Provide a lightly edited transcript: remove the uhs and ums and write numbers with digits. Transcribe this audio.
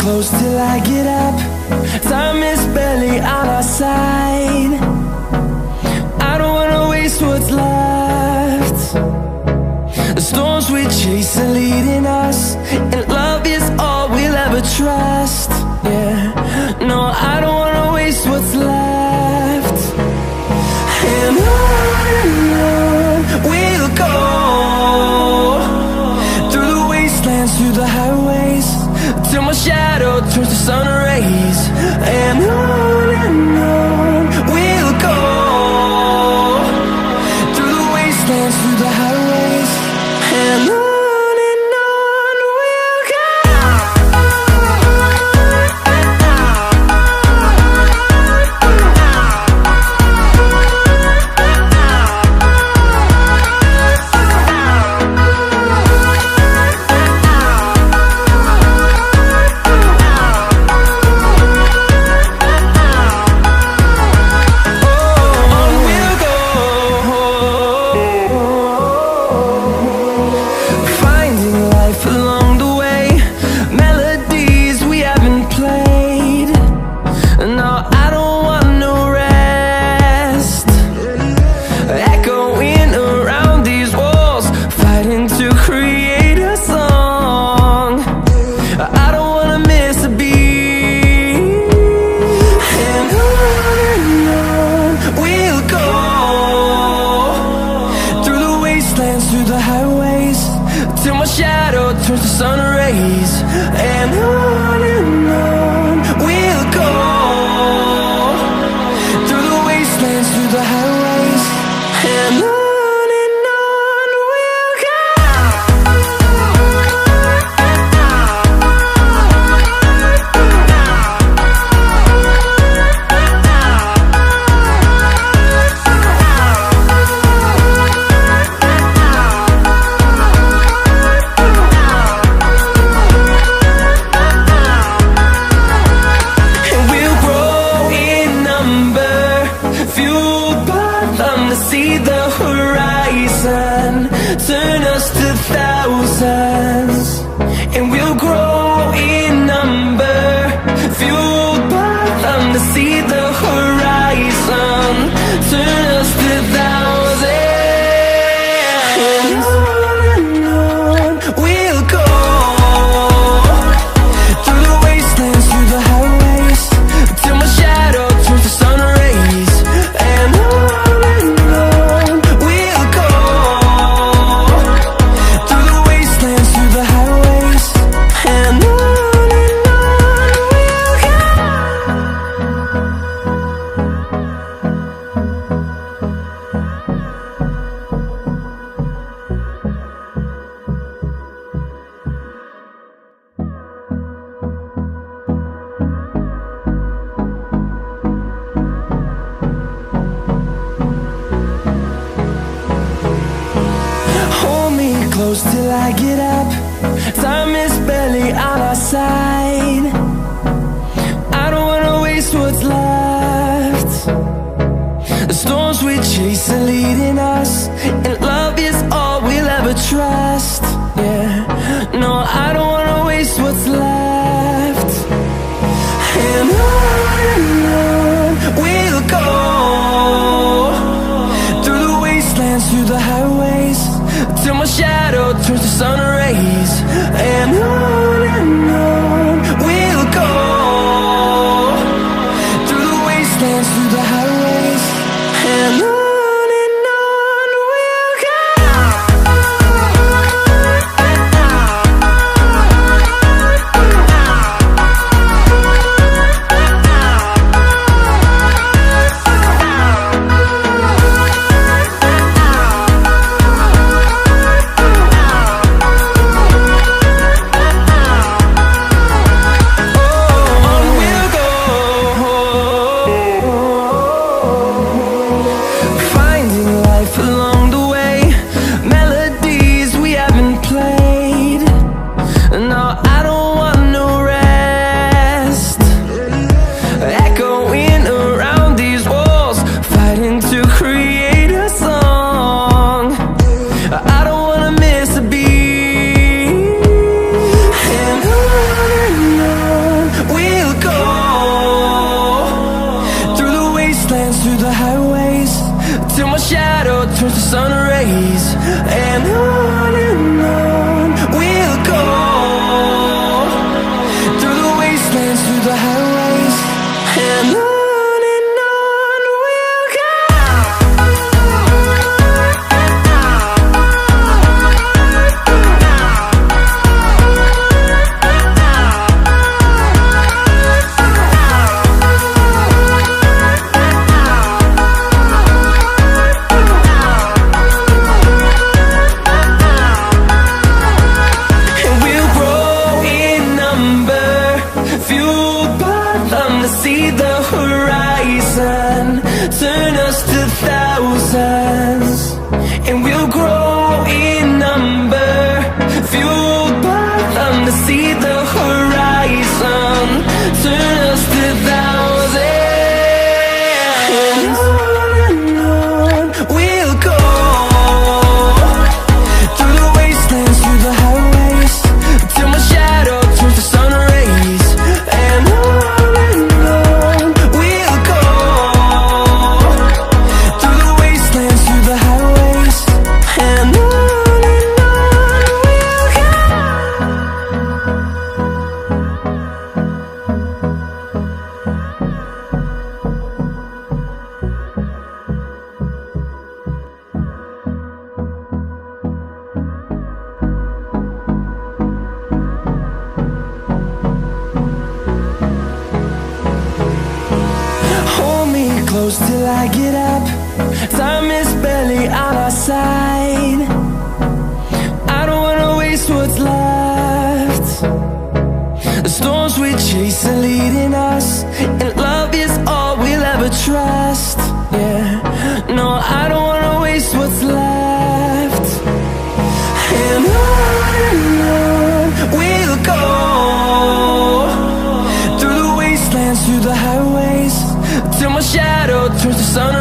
close till I get up. Time is barely on our side. I don't wanna waste what's left. The storms we chase are leading us, and love is all we'll ever trust. Yeah, no, I don't wanna waste what's left. And on we'll go, through the wastelands, through the highways, till my shadow turns to sun rays. And on we'll go, through the wastelands, through the highways, and on. Through the highways, till my shadow turns to sun rays. And on we'll go, through the wastelands, through the highways, and on we'll go. See the horizon, turn us to thousands, and we'll grow in number, fueled by them. To see the horizon, turn us to thousands, and on we'll go, through the wastelands, through the highways, till my shadow turns to sun rays. And close till I get up. Time is barely on our side. I don't wanna waste what's left. The storms we chase are leading us, and love is all we'll ever trust. Yeah, no, I don't wanna waste what's left. And on we'll go, through the wastelands, through the highways, till my shadow turns to sun rays. And on we'll go, through the wastelands, through the highways, and on we'll go. wastelands, through the highways, till my shadow turns to sun rays. And on we'll go, through the wastelands, through the highways, and on we'll go. See the horizon, turn us to thousands, and we'll grow in number, fueled by them. To see the horizon, turn us to thousands, and on we'll go, through the wastelands, through the highways, till my shadow turns to sun rays. And close till I get up. Time is barely on our side. I don't wanna waste what's left. The storms we chase are leading us, and love is all we'll ever trust. Yeah, no, I don't wanna waste what's left. And on we'll go, through the wastelands, through the highways, till my shadow turns to sun